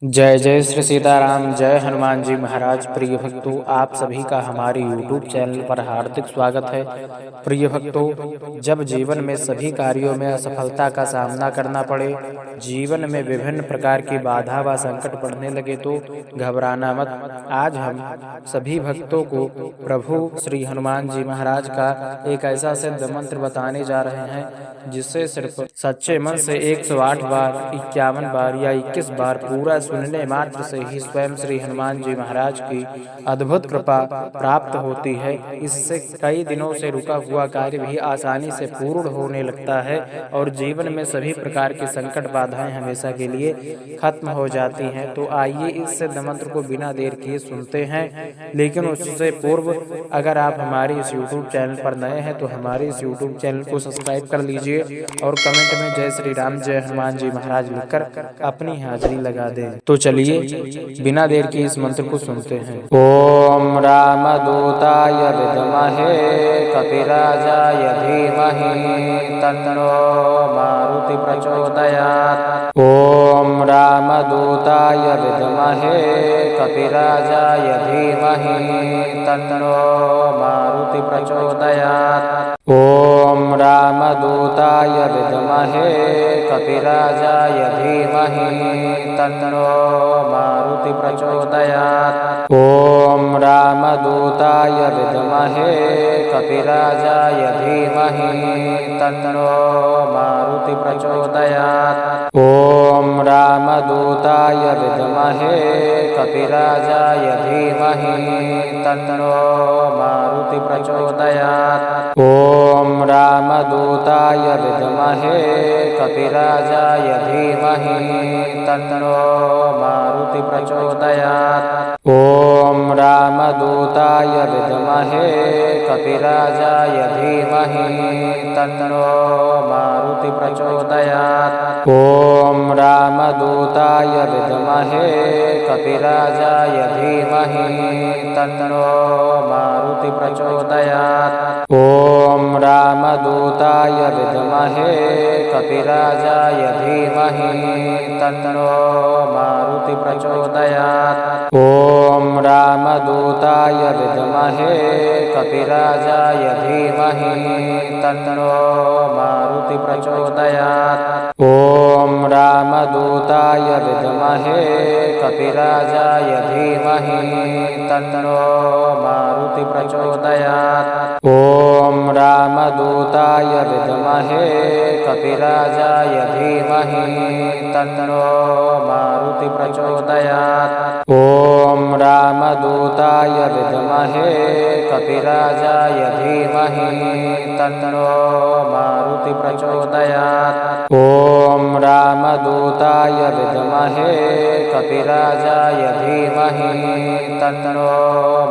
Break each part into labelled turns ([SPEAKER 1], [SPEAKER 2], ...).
[SPEAKER 1] जय जय श्री सीताराम। जय हनुमान जी महाराज। प्रिय भक्तों, आप सभी का हमारे YouTube चैनल पर हार्दिक स्वागत है। प्रिय भक्तों, जब जीवन में सभी कार्यों में असफलता का सामना करना पड़े, जीवन में विभिन्न प्रकार की बाधा व संकट पड़ने लगे तो घबराना मत। आज हम सभी भक्तों को प्रभु श्री हनुमान जी महाराज का एक ऐसा सिद्ध मंत्र बताने जा रहे हैं जिससे सिर्फ सच्चे मन से 108 बार, 51 बार या 21 बार पूरा सुनने मात्र से ही स्वयं श्री हनुमान जी महाराज की अद्भुत कृपा प्राप्त होती है। इससे कई दिनों से रुका हुआ कार्य भी आसानी से पूर्ण होने लगता है और जीवन में सभी प्रकार की संकट बाधाएं हमेशा के लिए खत्म हो जाती हैं। तो आइए इस सिद्ध मंत्र को बिना देर किए सुनते हैं। लेकिन उससे पूर्व अगर आप हमारे इस YouTube चैनल पर नए हैं तो हमारे इस YouTube चैनल को सब्सक्राइब कर लीजिए और कमेंट में जय श्री राम, जय हनुमान जी महाराज लिखकर अपनी हाजिरी लगा दें। तो चलिए बिना देर के इस मंत्र को सुनते हैं। ओम रामदूताय विद्महे कपिराजाय धीमहि तन्नो मारुति प्रचोदयात्। ओम रामदूताय विद्महे कपिराजाय धीमहि तन्नो मारुति प्रचोदयात्। ओम रामदूताय विद्महे कपिराजाय धीमहि तन्नो मारुति प्रचोदयात्। ओम रामदूताय विद्महे कपिराजाय धीमहि तन्नो मारुति प्रचोदयात्। ओम रामदूताय विद्महे कपिराजाय धीमहि तन्नो मारुति प्रचोदयात्। ओम रामदूताय विद्महे कपिराजाय धीमहि तन्नो मारुति प्रचोदयात्। ओम रामदूताय विद्महे कपिराजाय धीमहि तन्नो मारुति प्रचोदयात्। ओम रामदूताय विद्महे कपिराजाय धीमहि तन्नो मारुति प्रचोदयात्। ओम रामदूताय विद्महे कपिराजाय धीमहि तन्नो मारुति प्रचोदयात्। ओम रामदूताय विद्महे कपिराजाय धीमहि तन्नो मारुति प्रचोदयात्। ओम रामदूताय विद्महे कपिराजाय धीमहि तन्नो मारुति प्रचोदयात्। ओम रामदूताय विद्महे कपिराजाय धीमहि तन्नो मारुति प्रचोदयात्। ओम रामदूताय विद्महे कपिराजाय धीमहि तन्नो मारुति प्रचोदयात्। ओम रामदूताय विद्महे कपिराजाय धीमहि तन्नो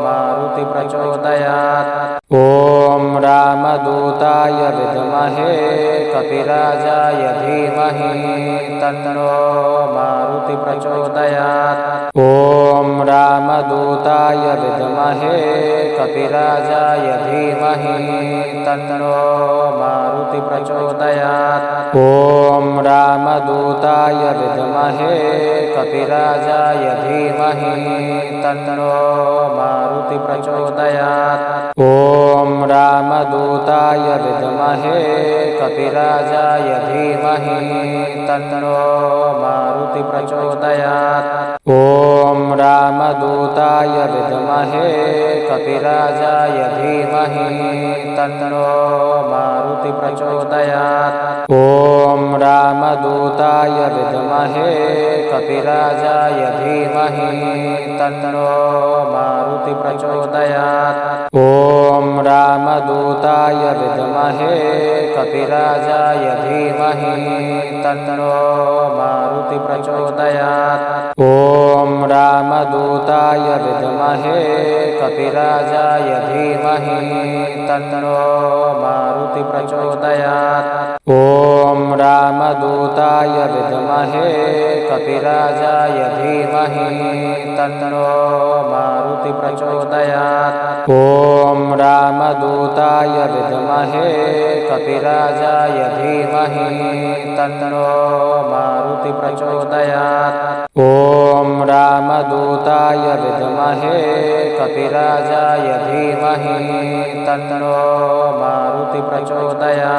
[SPEAKER 1] मारुति प्रचोदयात्। ओम रामदूताय विद्महे कपिराजाय धीमहि तन्नो मारुति प्रचोदयात्। ओम रामदूताय विद्महे कपिराजाय धीमहि तन्नो मारुति प्रचोदयात्। ओम रामदूताय विद्महे कपिराजाय धीमहि तन्नो मारुति प्रचोदयात्। ओम रामदूताय विद्महे कपिराजाय धीमहि तन्नो मारुति प्रचोदयात्। ओम रामदूताय विद्महे कपिराजाय धीमहि तन्नो मारुति प्रचोदयात्। ओम रामदूताय विद्महे कपिराजाय धीमहि तन्नो मारुति प्रचोदयात्। ओम रामदूताय विद्महे कपिराजाय धीमहि तन्नो मारुति प्रचोदयात्। ओम रामदूताय विद्महे कपिराजाय धीमहि तन्नो मारुति प्रचोदयात्। ओम रामदूताय विद्महे कपिराजाय धीमहि तन्नो मारुति प्रचोदयात्। ओम रामदूताय विद्महे कपिराजाय धीमहि तन्नो मारुति प्रचोदयात्। ओम रामदूताय विद्महे कपिराजाय धीमहि तन्नो मारुति प्रचोदयात्।